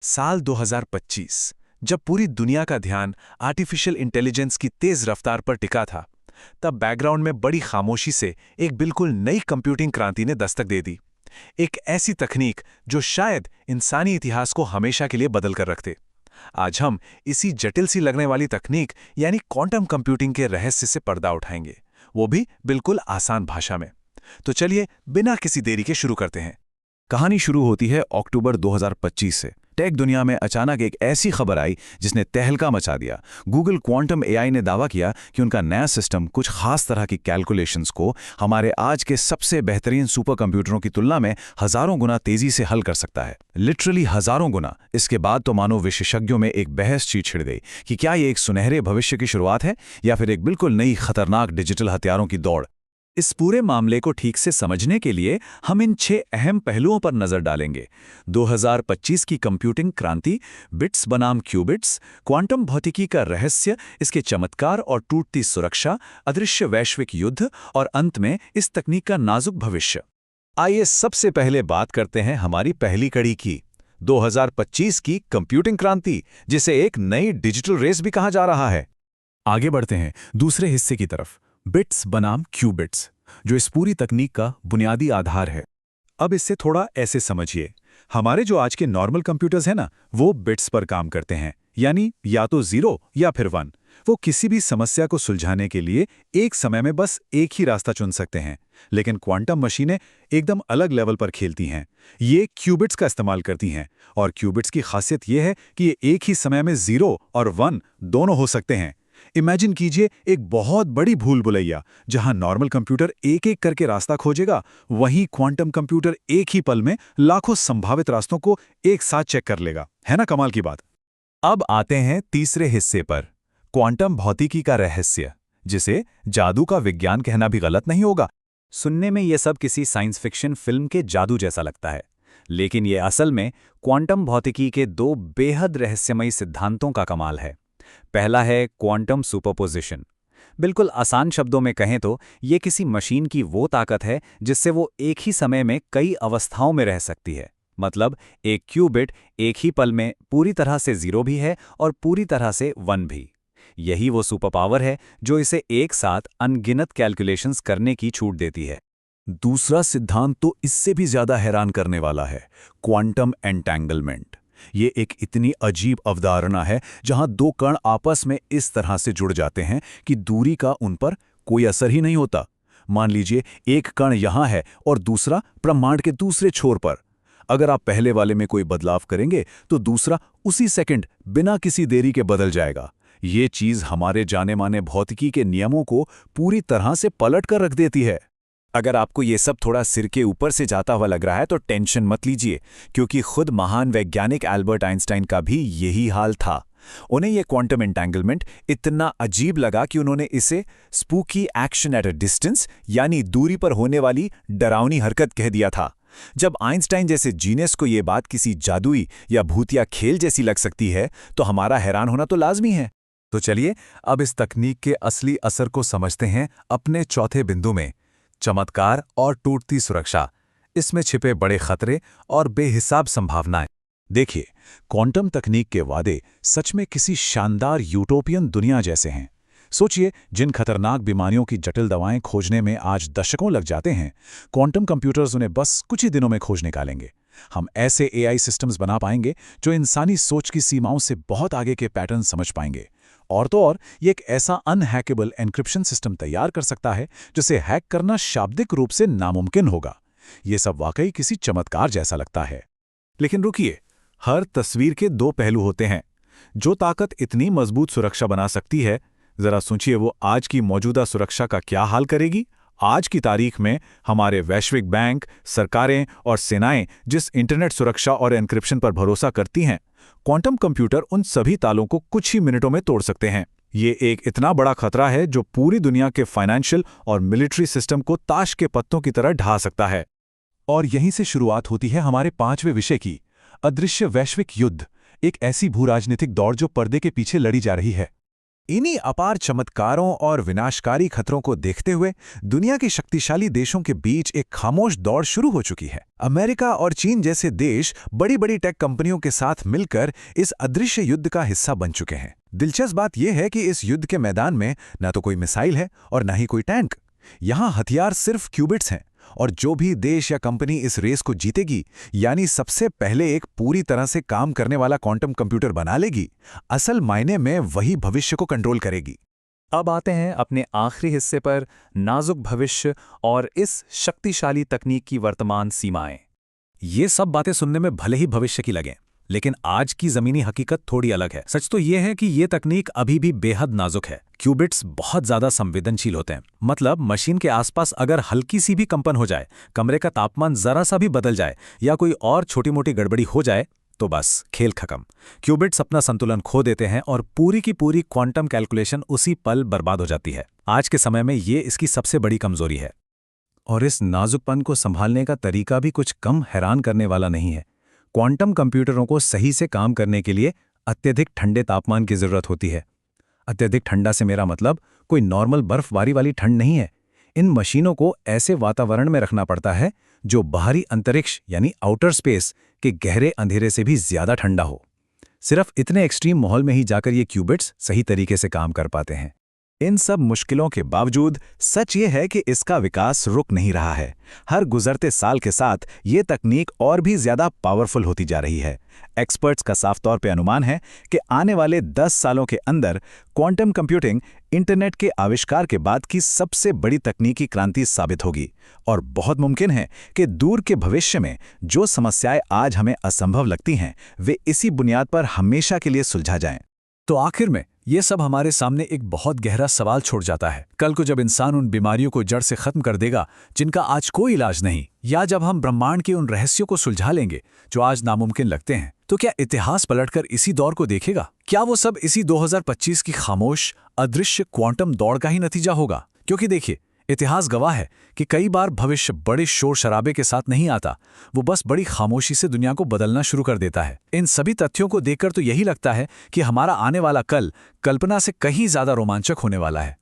साल 2025, जब पूरी दुनिया का ध्यान आर्टिफिशियल इंटेलिजेंस की तेज रफ्तार पर टिका था, तब बैकग्राउंड में बड़ी खामोशी से एक बिल्कुल नई कंप्यूटिंग क्रांति ने दस्तक दे दी। एक ऐसी तकनीक जो शायद इंसानी इतिहास को हमेशा के लिए बदल कर रखते। आज हम इसी जटिल सी लगने वाली तकनीक यानी क्वांटम कंप्यूटिंग के रहस्य से पर्दा उठाएंगे, वो भी बिल्कुल आसान भाषा में। तो चलिए बिना किसी देरी के शुरू करते हैं। कहानी शुरू होती है अक्टूबर 2025 से। टेक दुनिया में अचानक एक ऐसी खबर आई जिसने तहलका मचा दिया। गूगल क्वांटम एआई ने दावा किया कि उनका नया सिस्टम कुछ खास तरह की कैलकुलेशंस को हमारे आज के सबसे बेहतरीन सुपर कंप्यूटरों की तुलना में हजारों गुना तेजी से हल कर सकता है। लिटरली हजारों गुना। इसके बाद तो मानो विशेषज्ञों में एक बहस छिड़ गई कि क्या ये एक सुनहरे भविष्य की शुरुआत है या फिर एक बिल्कुल नई खतरनाक डिजिटल हथियारों की दौड़। इस पूरे मामले को ठीक से समझने के लिए हम इन 6 अहम पहलुओं पर नजर डालेंगे। 2025 की कंप्यूटिंग क्रांति, बिट्स बनाम क्यूबिट्स, क्वांटम भौतिकी का रहस्य, इसके चमत्कार और टूटती सुरक्षा, अदृश्य वैश्विक युद्ध और अंत में इस तकनीक का नाजुक भविष्य। आइए सबसे पहले बात करते हैं हमारी पहली कड़ी की, 2025 की कंप्यूटिंग क्रांति, जिसे एक नई डिजिटल रेस भी कहा जा रहा है। आगे बढ़ते हैं दूसरे हिस्से की तरफ, बिट्स बनाम क्यूबिट्स, जो इस पूरी तकनीक का बुनियादी आधार है। अब इससे थोड़ा ऐसे समझिए, हमारे जो आज के नॉर्मल कंप्यूटर्स हैं ना, वो बिट्स पर काम करते हैं, यानी या तो 0 या फिर 1। वो किसी भी समस्या को सुलझाने के लिए एक समय में बस एक ही रास्ता चुन सकते हैं। लेकिन क्वांटम मशीनें एकदम अलग लेवल पर खेलती हैं। ये क्यूबिट्स का इस्तेमाल करती हैं, और क्यूबिट्स की खासियत ये है कि ये एक ही समय में 0 और 1 दोनों हो सकते हैं। इमेजिन कीजिए एक बहुत बड़ी भूल भुलैया, जहां नॉर्मल कंप्यूटर एक एक करके रास्ता खोजेगा, वहीं क्वांटम कंप्यूटर एक ही पल में लाखों संभावित रास्तों को एक साथ चेक कर लेगा। है ना कमाल की बात। अब आते हैं तीसरे हिस्से पर, क्वांटम भौतिकी का रहस्य, जिसे जादू का विज्ञान कहना भी गलत नहीं होगा। सुनने में यह सब किसी साइंस फिक्शन फिल्म के जादू जैसा लगता है, लेकिन ये असल में क्वांटम भौतिकी के 2 बेहद रहस्यमयी सिद्धांतों का कमाल है। पहला है क्वांटम सुपरपोजिशन। बिल्कुल आसान शब्दों में कहें तो ये किसी मशीन की वो ताकत है जिससे वो एक ही समय में कई अवस्थाओं में रह सकती है। मतलब एक क्यूबिट एक ही पल में पूरी तरह से 0 भी है और पूरी तरह से 1 भी। यही वो सुपर पावर है जो इसे एक साथ अनगिनत कैलकुलेशंस करने की छूट देती है। दूसरा सिद्धांत तो इससे भी ज्यादा हैरान करने वाला है, क्वांटम एंटेंगलमेंट। ये एक इतनी अजीब अवधारणा है जहां 2 कण आपस में इस तरह से जुड़ जाते हैं कि दूरी का उन पर कोई असर ही नहीं होता। मान लीजिए एक कण यहां है और दूसरा ब्रह्मांड के दूसरे छोर पर। अगर आप पहले वाले में कोई बदलाव करेंगे तो दूसरा उसी सेकंड बिना किसी देरी के बदल जाएगा। ये चीज हमारे जाने माने भौतिकी के नियमों को पूरी तरह से पलट कर रख देती है। अगर आपको ये सब थोड़ा सिर के ऊपर से जाता हुआ लग रहा है तो टेंशन मत लीजिए, क्योंकि खुद महान वैज्ञानिक एल्बर्ट आइंस्टाइन का भी यही हाल था। उन्हें यह क्वांटम एंटेंगलमेंट इतना अजीब लगा कि उन्होंने इसे spooky action at a distance, यानी दूरी पर होने वाली डरावनी हरकत कह दिया था। जब आइंस्टाइन जैसे जीनियस को यह बात किसी जादुई या भूतिया खेल जैसी लग सकती है, तो हमारा हैरान होना तो लाजमी है। तो चलिए अब इस तकनीक के असली असर को समझते हैं अपने चौथे बिंदु में, चमत्कार और टूटती सुरक्षा। इसमें छिपे बड़े खतरे और बेहिसाब संभावनाएं। देखिए, क्वांटम तकनीक के वादे सच में किसी शानदार यूटोपियन दुनिया जैसे हैं। सोचिए, जिन खतरनाक बीमारियों की जटिल दवाएं खोजने में आज दशकों लग जाते हैं, क्वांटम कंप्यूटर्स उन्हें बस कुछ ही दिनों में खोज निकालेंगे। हम ऐसे एआई सिस्टम्स बना पाएंगे जो इंसानी सोच की सीमाओं से बहुत आगे के पैटर्न समझ पाएंगे। और तो और, ये एक ऐसा अनहैकेबल एन्क्रिप्शन सिस्टम तैयार कर सकता है जिसे हैक करना शाब्दिक रूप से नामुमकिन होगा। ये सब वाकई किसी चमत्कार जैसा लगता है। लेकिन रुकिए, हर तस्वीर के 2 पहलू होते हैं। जो ताकत इतनी मजबूत सुरक्षा बना सकती है, जरा सोचिए वो आज की मौजूदा सुरक्षा का क्या हाल करेगी। आज की तारीख में हमारे वैश्विक बैंक, सरकारें और सेनाएं जिस इंटरनेट सुरक्षा और एन्क्रिप्शन पर भरोसा करती हैं, क्वांटम कंप्यूटर उन सभी तालों को कुछ ही मिनटों में तोड़ सकते हैं। ये एक इतना बड़ा खतरा है जो पूरी दुनिया के फाइनेंशियल और मिलिट्री सिस्टम को ताश के पत्तों की तरह ढा सकता है। और यहीं से शुरुआत होती है हमारे 5वें विषय की, अदृश्य वैश्विक युद्ध, एक ऐसी भूराजनीतिक दौड़ जो पर्दे के पीछे लड़ी जा रही है। इन्हीं अपार चमत्कारों और विनाशकारी खतरों को देखते हुए दुनिया के शक्तिशाली देशों के बीच एक खामोश दौड़ शुरू हो चुकी है। अमेरिका और चीन जैसे देश बड़ी बड़ी टेक कंपनियों के साथ मिलकर इस अदृश्य युद्ध का हिस्सा बन चुके हैं। दिलचस्प बात यह है कि इस युद्ध के मैदान में न तो कोई मिसाइल है और न ही कोई टैंक। यहाँ हथियार सिर्फ क्यूबिट्स हैं, और जो भी देश या कंपनी इस रेस को जीतेगी, यानी सबसे पहले एक पूरी तरह से काम करने वाला क्वांटम कंप्यूटर बना लेगी, असल मायने में वही भविष्य को कंट्रोल करेगी। अब आते हैं अपने आखिरी हिस्से पर, नाजुक भविष्य और इस शक्तिशाली तकनीक की वर्तमान सीमाएं। ये सब बातें सुनने में भले ही भविष्य की लगें, लेकिन आज की जमीनी हकीकत थोड़ी अलग है। सच तो ये है कि ये तकनीक अभी भी बेहद नाजुक है। क्यूबिट्स बहुत ज्यादा संवेदनशील होते हैं। मतलब मशीन के आसपास अगर हल्की सी भी कंपन हो जाए, कमरे का तापमान जरा सा भी बदल जाए या कोई और छोटी मोटी गड़बड़ी हो जाए तो बस खेल खत्म। क्यूबिट्स अपना संतुलन खो देते हैं और पूरी की पूरी क्वांटम कैलकुलेशन उसी पल बर्बाद हो जाती है। आज के समय में ये इसकी सबसे बड़ी कमजोरी है। और इस नाजुकपन को संभालने का तरीका भी कुछ कम हैरान करने वाला नहीं है। क्वांटम कंप्यूटरों को सही से काम करने के लिए अत्यधिक ठंडे तापमान की जरूरत होती है। अत्यधिक ठंडा से मेरा मतलब कोई नॉर्मल बर्फबारी वाली ठंड नहीं है। इन मशीनों को ऐसे वातावरण में रखना पड़ता है जो बाहरी अंतरिक्ष यानी आउटर स्पेस के गहरे अंधेरे से भी ज्यादा ठंडा हो। सिर्फ इतने एक्सट्रीम माहौल में ही जाकर ये क्यूबिट्स सही तरीके से काम कर पाते हैं। इन सब मुश्किलों के बावजूद सच ये है कि इसका विकास रुक नहीं रहा है। हर गुजरते साल के साथ ये तकनीक और भी ज्यादा पावरफुल होती जा रही है। एक्सपर्ट्स का साफ तौर पे अनुमान है कि आने वाले 10 सालों के अंदर क्वांटम कंप्यूटिंग इंटरनेट के आविष्कार के बाद की सबसे बड़ी तकनीकी क्रांति साबित होगी, और बहुत मुमकिन है कि दूर के भविष्य में जो समस्याएं आज हमें असंभव लगती हैं, वे इसी बुनियाद पर हमेशा के लिए सुलझा जाएं। तो आखिर में ये सब हमारे सामने एक बहुत गहरा सवाल छोड़ जाता है। कल को जब इंसान उन बीमारियों को जड़ से खत्म कर देगा जिनका आज कोई इलाज नहीं, या जब हम ब्रह्मांड के उन रहस्यों को सुलझा लेंगे जो आज नामुमकिन लगते हैं, तो क्या इतिहास पलटकर इसी दौर को देखेगा? क्या वो सब इसी 2025 की खामोश अदृश्य क्वांटम दौड़ का ही नतीजा होगा? क्योंकि देखिए, इतिहास गवाह है कि कई बार भविष्य बड़े शोर शराबे के साथ नहीं आता, वो बस बड़ी खामोशी से दुनिया को बदलना शुरू कर देता है। इन सभी तथ्यों को देखकर तो यही लगता है कि हमारा आने वाला कल कल्पना से कहीं ज्यादा रोमांचक होने वाला है।